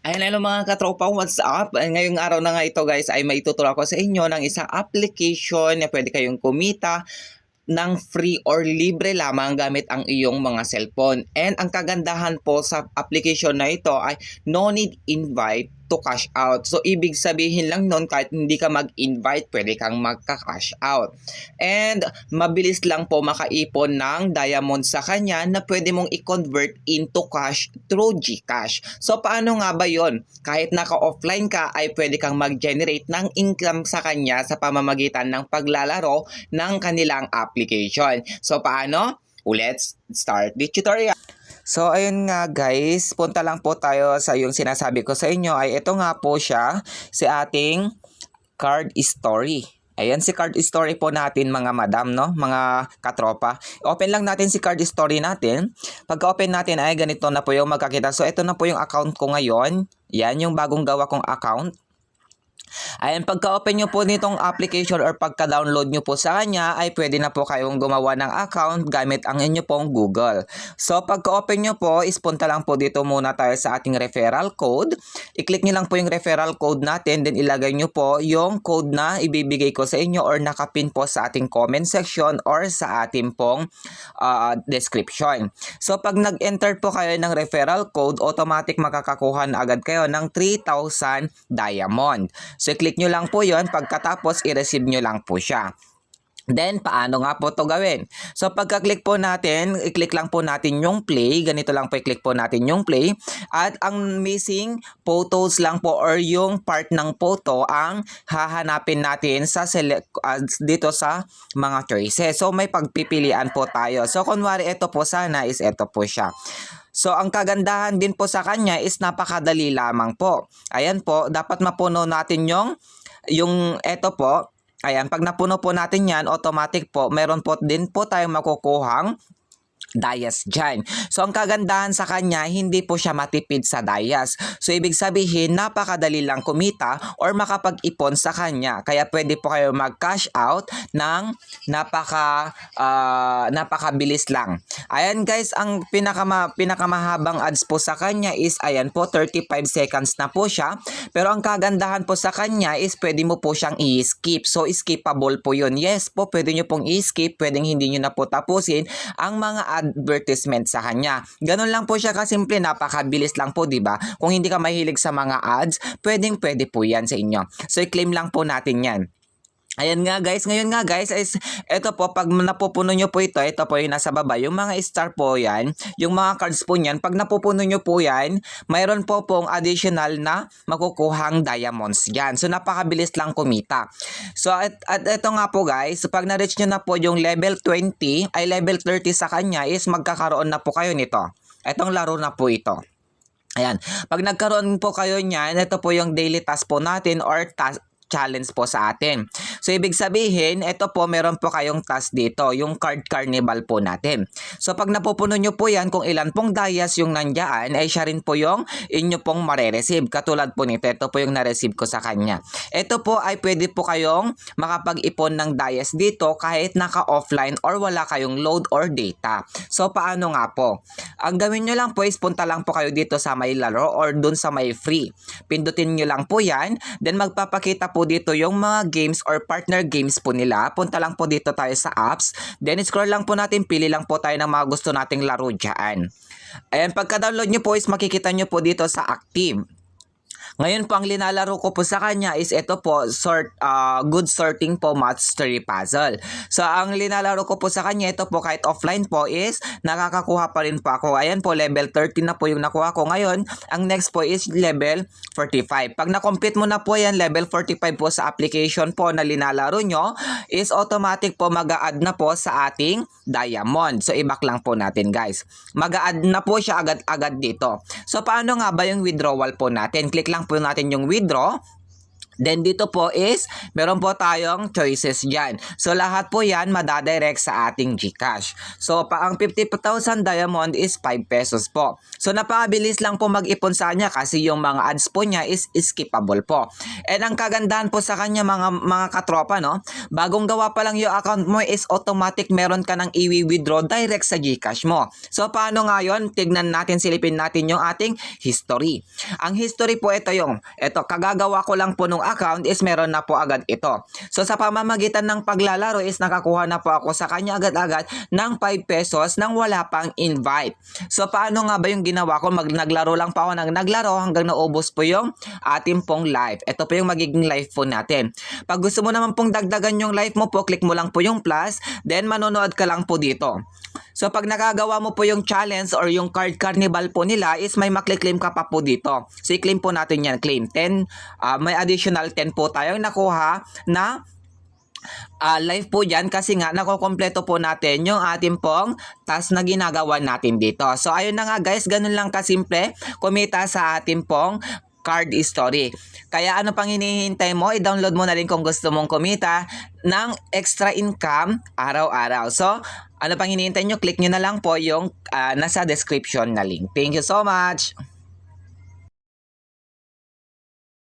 Ayan, hello mga katropa, what's up? Ngayong araw na nga ito guys ay maituturo ko sa inyo ng isang application na pwede kayong kumita ng free or libre lamang gamit ang iyong mga cellphone. And ang kagandahan po sa application na ito ay no need invite to cash out. So ibig sabihin lang nun kahit hindi ka mag-invite, pwede kang magka-cash out. And mabilis lang po makaipon ng diamond sa kanya na pwede mong i-convert into cash through GCash. So paano nga ba yon? Kahit naka-offline ka ay pwede kang mag-generate ng income sa kanya sa pamamagitan ng paglalaro ng kanilang application. So paano? Let's start the tutorial. So ayun nga guys, punta lang po tayo sa yung sinasabi ko sa inyo ay ito nga po siya, si ating card story. Ayan si card story po natin mga madam, no? Mga katropa. Open lang natin si card story natin. Pagka-open natin ay ganito na po yung magkakita. So ito na po yung account ko ngayon. Yan yung bagong gawa kong account. Ayan, pagka-open nyo po nitong application or pagka-download nyo po sa kanya, ay pwede na po kayong gumawa ng account gamit ang inyo pong Google. So, pagka-open nyo po, punta lang po dito muna tayo sa ating referral code. I-click nyo lang po yung referral code natin, then ilagay nyo po yung code na ibibigay ko sa inyo or nakapin po sa ating comment section or sa ating pong description. So, pag nag-enter po kayo ng referral code, automatic makakakuha na agad kayo ng 3,000 diamond. So, click nyo lang po yon. Pagkatapos, i-receive nyo lang po siya. Then, paano nga po to gawin? So, pagka-click po natin, i-click lang po natin yung play. Ganito lang po, i-click po natin yung play. At ang missing photos lang po or yung part ng photo ang hahanapin natin sa dito sa mga choices. So, may pagpipilian po tayo. So, kunwari, ito po sana is ito po siya. So, ang kagandahan din po sa kanya is napakadali lamang po. Ayan po, dapat mapuno natin yung eto po. Ayan, pag napuno po natin yan, automatic po, meron po din po tayong makukuhang Dayas dyan. So, ang kagandahan sa kanya, hindi po siya matipid sa Dayas. So, ibig sabihin, napakadali lang kumita or makapag-ipon sa kanya. Kaya pwede po kayo mag-cash out ng napakabilis lang. Ayan guys, ang pinakamahabang ads po sa kanya is, ayan po, 35 seconds na po siya. Pero ang kagandahan po sa kanya is, pwede mo po siyang i-skip. So, skippable po yun. Yes po, pwede nyo pong i-skip. Pwedeng hindi nyo na po tapusin ang mga advertisement sa kanya. Ganun lang po siya kasimple, napakabilis lang po, 'di ba? Kung hindi ka mahilig sa mga ads, pwede po 'yan sa inyo. So i-claim lang po natin 'yan. Ayan nga guys, ngayon nga guys is ito po, pag napupuno nyo po ito po yung nasa baba, yung mga star po yan, yung mga cards po niyan, pag napupuno nyo po yan, mayroon po pong additional na makukuhang diamonds yan. So napakabilis lang kumita. So at ito nga po guys, pag na-reach nyo na po yung level 20, ay level 30 sa kanya is magkakaroon na po kayo nito. Itong laro na po ito. Ayan, pag nagkaroon po kayo niyan, ito po yung daily task po natin or challenge po sa atin. So, ibig sabihin, ito po, meron po kayong task dito, yung card carnival po natin. So, pag napupuno nyo po yan, kung ilan pong dayas yung nandyan, ay siya rin po yung inyo pong marereceive. Katulad po nito, ito po yung nareceive ko sa kanya. Ito po ay pwede po kayong makapag-ipon ng dayas dito kahit naka-offline or wala kayong load or data. So, paano nga po? Ang gawin nyo lang po is punta lang po kayo dito sa may laro or dun sa may free. Pindutin nyo lang po yan, then magpapakita po dito yung mga games or partner games po nila. Punta lang po dito tayo sa apps. Then scroll lang po natin, pili lang po tayo ng mga gusto nating laro dyan. Ayan, pagka-download nyo po is makikita nyo po dito sa active. Ngayon po, ang linalaro ko po sa kanya is ito po, good sorting po mastery puzzle. So, ang linalaro ko po sa kanya, ito po kahit offline po is nakakakuha pa rin po ako. Ayan po, level 30 na po yung nakuha ko ngayon. Ang next po is level 45. Pag na-complete mo na po yan, level 45 po sa application po na linalaro nyo, is automatic po mag-a-add na po sa ating diamond. So, i-back lang po natin guys. Mag-a-add na po siya agad-agad dito. So, paano nga ba yung withdrawal po natin? Click lang po natin yung withdraw. Then dito po is, meron po tayong choices dyan. So lahat po yan madadirect sa ating GCash. So ang 50,000 diamond is 5 pesos po. So napakabilis lang po mag-ipon sa kanya kasi yung mga ads po niya is skippable po. And ang kagandahan po sa kanya mga katropa, no, bagong gawa pa lang yung account mo is automatic meron ka ng i-withdraw direct sa GCash mo. So paano nga yun? Tignan natin, silipin natin yung ating history. Ang history po ito kagagawa ko lang po nung account is meron na po agad ito. So sa pamamagitan ng paglalaro is nakakuha na po ako sa kanya agad-agad ng 5 pesos nang wala pang invite. So paano nga ba yung ginawa ko? Naglaro lang pa ako ng naglaro hanggang naubos po yung ating pong life. Ito po yung magiging life po natin. Pag gusto mo naman pong dagdagan yung life mo po, click mo lang po yung plus, then manonood ka lang po dito. So pag nakagawa mo po yung challenge or yung card carnival po nila is may makli-claim ka pa po dito. So i-claim po natin yan. Claim 10. May additional 10 po tayong nakuha na live po dyan kasi nga nakokompleto po natin yung ating pong task na ginagawa natin dito. So ayun na nga guys, ganun lang kasimple kumita sa ating pong card story. Kaya ano pang hinihintay mo, i-download mo na rin kung gusto mong kumita ng extra income araw-araw. So ano pang hinihintay nyo, click nyo na lang po yung nasa description na link. Thank you so much!